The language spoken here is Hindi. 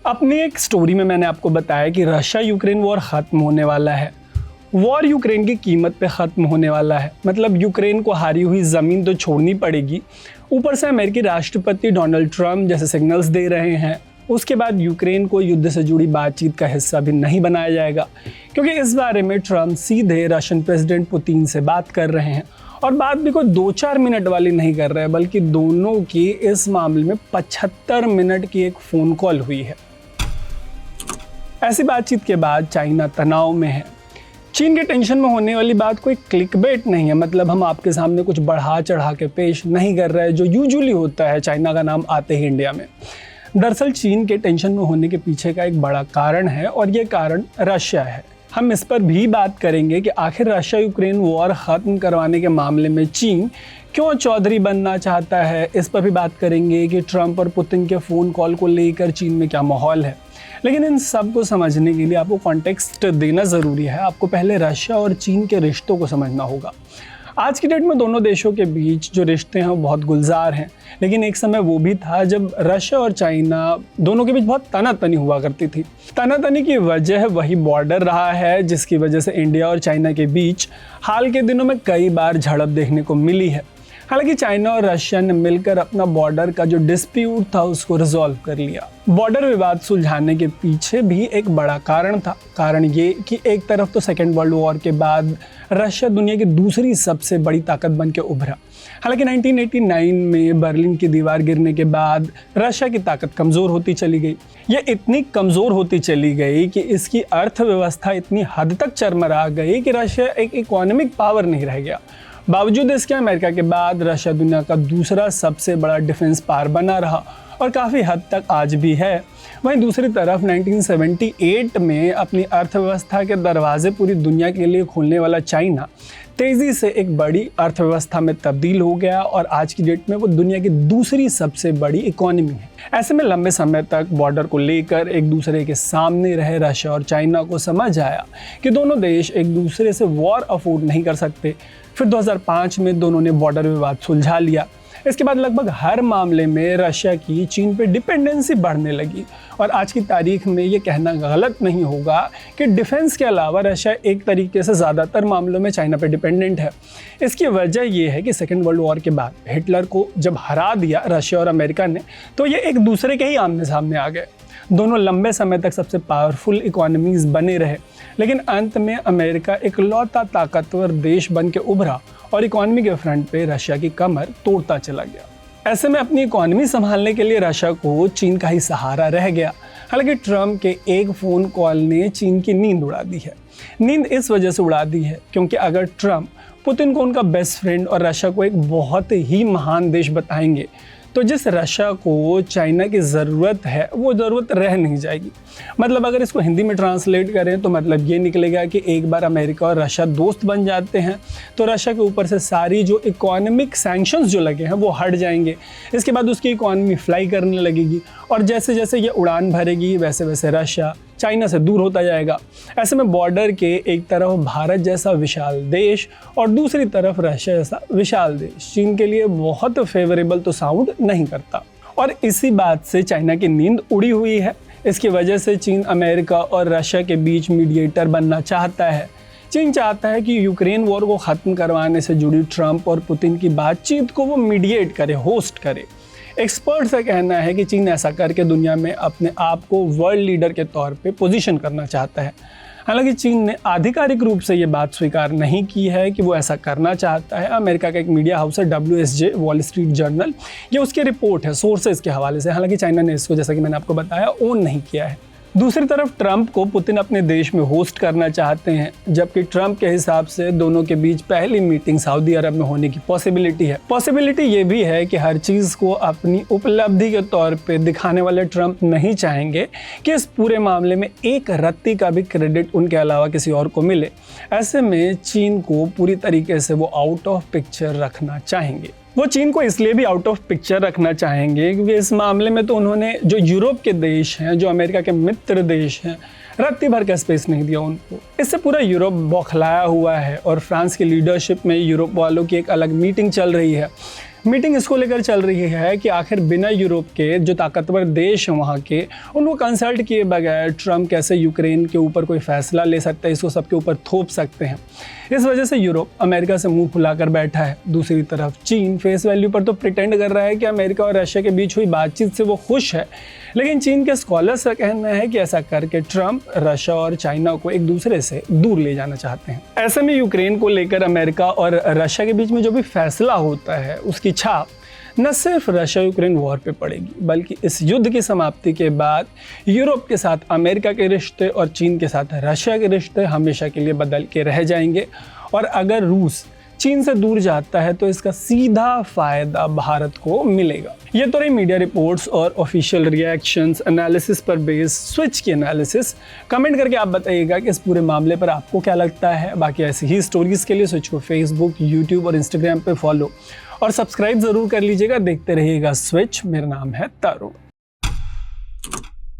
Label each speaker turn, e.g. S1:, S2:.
S1: अपनी एक स्टोरी में मैंने आपको बताया कि रशिया यूक्रेन वॉर ख़त्म होने वाला है। वॉर यूक्रेन की कीमत पे ख़त्म होने वाला है, मतलब यूक्रेन को हारी हुई ज़मीन तो छोड़नी पड़ेगी। ऊपर से अमेरिकी राष्ट्रपति डोनाल्ड ट्रंप जैसे सिग्नल्स दे रहे हैं। उसके बाद यूक्रेन को युद्ध से जुड़ी बातचीत का हिस्सा भी नहीं बनाया जाएगा, क्योंकि इस बारे में ट्रंप सीधे रशियन प्रेसिडेंट पुतिन से बात कर रहे हैं। और बात भी कोई 2-4 मिनट वाली नहीं कर रहे हैं, बल्कि दोनों की इस मामले में 75 मिनट की एक फ़ोन कॉल हुई है। ऐसी बातचीत के बाद चाइना तनाव में है। चीन के टेंशन में होने वाली बात कोई क्लिकबेट नहीं है, मतलब हम आपके सामने कुछ बढ़ा चढ़ा के पेश नहीं कर रहे हैं जो यूजुअली होता है चाइना का नाम आते ही इंडिया में। दरअसल चीन के टेंशन में होने के पीछे का एक बड़ा कारण है, और ये कारण रशिया है। हम इस पर भी बात करेंगे कि आखिर रशिया यूक्रेन वॉर ख़त्म करवाने के मामले में चीन क्यों चौधरी बनना चाहता है। इस पर भी बात करेंगे कि ट्रंप और पुतिन के फ़ोन कॉल को लेकर चीन में क्या माहौल है। लेकिन इन सब को समझने के लिए आपको कॉन्टेक्स्ट देना ज़रूरी है। आपको पहले रशिया और चीन के रिश्तों को समझना होगा। आज की डेट में दोनों देशों के बीच जो रिश्ते हैं वो बहुत गुलजार हैं, लेकिन एक समय वो भी था जब रशिया और चाइना दोनों के बीच बहुत तनातनी हुआ करती थी। तनातनी की वजह वही बॉर्डर रहा है जिसकी वजह से इंडिया और चाइना के बीच हाल के दिनों में कई बार झड़प देखने को मिली है। हालांकि चाइना और रशिया ने मिलकर अपना बॉर्डर का जो डिस्प्यूट था उसको रिजॉल्व कर लिया। बॉर्डर विवाद सुलझाने के पीछे भी एक बड़ा कारण था। कारण ये कि एक तरफ तो सेकेंड वर्ल्ड वॉर के बाद रशिया दुनिया की दूसरी सबसे बड़ी ताकत बन के उभरा। हालांकि 1989 में बर्लिन की दीवार गिरने के बाद रशिया की ताकत कमज़ोर होती चली गई। ये इतनी कमज़ोर होती चली गई कि इसकी अर्थव्यवस्था इतनी हद तक चरमरा गई कि रशिया एक इकोनॉमिक पावर नहीं रह गया। बावजूद इसके अमेरिका के बाद रशिया दुनिया का दूसरा सबसे बड़ा डिफेंस पावर बना रहा, और काफ़ी हद तक आज भी है। वहीं दूसरी तरफ 1978 में अपनी अर्थव्यवस्था के दरवाजे पूरी दुनिया के लिए खोलने वाला चाइना तेज़ी से एक बड़ी अर्थव्यवस्था में तब्दील हो गया, और आज की डेट में वो दुनिया की दूसरी सबसे बड़ी इकोनॉमी है। ऐसे में लंबे समय तक बॉर्डर को लेकर एक दूसरे के सामने रहे रशिया और चाइना को समझ आया कि दोनों देश एक दूसरे से वॉर अफोर्ड नहीं कर सकते। फिर 2005 में दोनों ने बॉर्डर विवाद सुलझा लिया। इसके बाद लगभग हर मामले में रशिया की चीन पे डिपेंडेंसी बढ़ने लगी, और आज की तारीख में ये कहना गलत नहीं होगा कि डिफेंस के अलावा रशिया एक तरीके से ज़्यादातर मामलों में चाइना पे डिपेंडेंट है। इसकी वजह ये है कि सेकेंड वर्ल्ड वॉर के बाद हिटलर को जब हरा दिया रशिया और अमेरिका ने, तो ये एक दूसरे के ही आमने सामने आ गए। दोनों लंबे समय तक सबसे पावरफुल इकोनॉमीज बने रहे, लेकिन अंत में अमेरिका इकलौता ताकतवर देश बन के उभरा और इकोनॉमी के फ्रंट पे रशिया की कमर तोड़ता चला गया। ऐसे में अपनी इकोनॉमी संभालने के लिए रशिया को चीन का ही सहारा रह गया। हालांकि ट्रंप के एक फ़ोन कॉल ने चीन की नींद उड़ा दी है। नींद इस वजह से उड़ा दी है क्योंकि अगर ट्रंप पुतिन को उनका बेस्ट फ्रेंड और रशिया को एक बहुत ही महान देश बताएंगे, तो जिस रशिया को चाइना की ज़रूरत है वो ज़रूरत रह नहीं जाएगी। मतलब अगर इसको हिंदी में ट्रांसलेट करें तो मतलब ये निकलेगा कि एक बार अमेरिका और रशिया दोस्त बन जाते हैं तो रशिया के ऊपर से सारी जो इकोनॉमिक सैंक्शंस जो लगे हैं वो हट जाएंगे। इसके बाद उसकी इकोनॉमी फ्लाई करने लगेगी, और जैसे जैसे ये उड़ान भरेगी वैसे वैसे रशिया चाइना से दूर होता जाएगा। ऐसे में बॉर्डर के एक तरफ भारत जैसा विशाल देश और दूसरी तरफ रशिया जैसा विशाल देश चीन के लिए बहुत फेवरेबल तो साउंड नहीं करता, और इसी बात से चाइना की नींद उड़ी हुई है। इसकी वजह से चीन अमेरिका और रशिया के बीच मीडिएटर बनना चाहता है। चीन चाहता है कि यूक्रेन वॉर को ख़त्म करवाने से जुड़ी ट्रंप और पुतिन की बातचीत को वो मीडिएट करे, होस्ट करे। एक्सपर्ट्स का कहना है कि चीन ऐसा करके दुनिया में अपने आप को वर्ल्ड लीडर के तौर पे पोजीशन करना चाहता है। हालांकि चीन ने आधिकारिक रूप से ये बात स्वीकार नहीं की है कि वो ऐसा करना चाहता है। अमेरिका का एक मीडिया हाउस है WSJ, वॉल स्ट्रीट जर्नल, ये उसकी रिपोर्ट है सोर्सेज के हवाले से। हालांकि चाइना ने इसको, जैसा कि मैंने आपको बताया, ओन नहीं किया है। दूसरी तरफ ट्रंप को पुतिन अपने देश में होस्ट करना चाहते हैं, जबकि ट्रंप के हिसाब से दोनों के बीच पहली मीटिंग सऊदी अरब में होने की पॉसिबिलिटी है। पॉसिबिलिटी ये भी है कि हर चीज़ को अपनी उपलब्धि के तौर पे दिखाने वाले ट्रंप नहीं चाहेंगे कि इस पूरे मामले में एक रत्ती का भी क्रेडिट उनके अलावा किसी और को मिले। ऐसे में चीन को पूरी तरीके से वो आउट ऑफ पिक्चर रखना चाहेंगे। वो चीन को इसलिए भी आउट ऑफ पिक्चर रखना चाहेंगे क्योंकि इस मामले में तो उन्होंने जो यूरोप के देश हैं, जो अमेरिका के मित्र देश हैं, रत्ती भर का स्पेस नहीं दिया उनको। इससे पूरा यूरोप बौखलाया हुआ है, और फ्रांस की लीडरशिप में यूरोप वालों की एक अलग मीटिंग चल रही है। मीटिंग इसको लेकर चल रही है कि आखिर बिना यूरोप के जो ताकतवर देश हैं वहाँ के, उनको कंसल्ट किए बगैर ट्रंप कैसे यूक्रेन के ऊपर कोई फैसला ले सकता है, इसको सबके ऊपर थोप सकते हैं। इस वजह से यूरोप अमेरिका से मुंह फुलाकर बैठा है। दूसरी तरफ चीन फेस वैल्यू पर तो प्रिटेंड कर रहा है कि अमेरिका और रशिया के बीच हुई बातचीत से वो खुश है, लेकिन चीन के स्कॉलर्स का कहना है कि ऐसा करके ट्रंप रशिया और चाइना को एक दूसरे से दूर ले जाना चाहते हैं। ऐसे में यूक्रेन को लेकर अमेरिका और रशिया के बीच में जो भी फैसला होता है उसकी छाप न सिर्फ रशिया यूक्रेन वॉर पे पड़ेगी, बल्कि इस युद्ध की समाप्ति के बाद यूरोप के साथ अमेरिका के रिश्ते और चीन के साथ रशिया के रिश्ते हमेशा के लिए बदल के रह जाएंगे। और अगर रूस चीन से दूर जाता है तो इसका सीधा फायदा भारत को मिलेगा। ये तो रही मीडिया रिपोर्ट्स और ऑफिशियल रिएक्शंस, एनालिसिस पर बेस्ड स्विच की एनालिसिस। कमेंट करके आप बताइएगा कि इस पूरे मामले पर आपको क्या लगता है। बाकी ऐसी ही स्टोरीज के लिए स्विच को फेसबुक, यूट्यूब और इंस्टाग्राम पे फॉलो और सब्सक्राइब जरूर कर लीजिएगा। देखते रहिएगा स्विच। मेरा नाम है तरुण।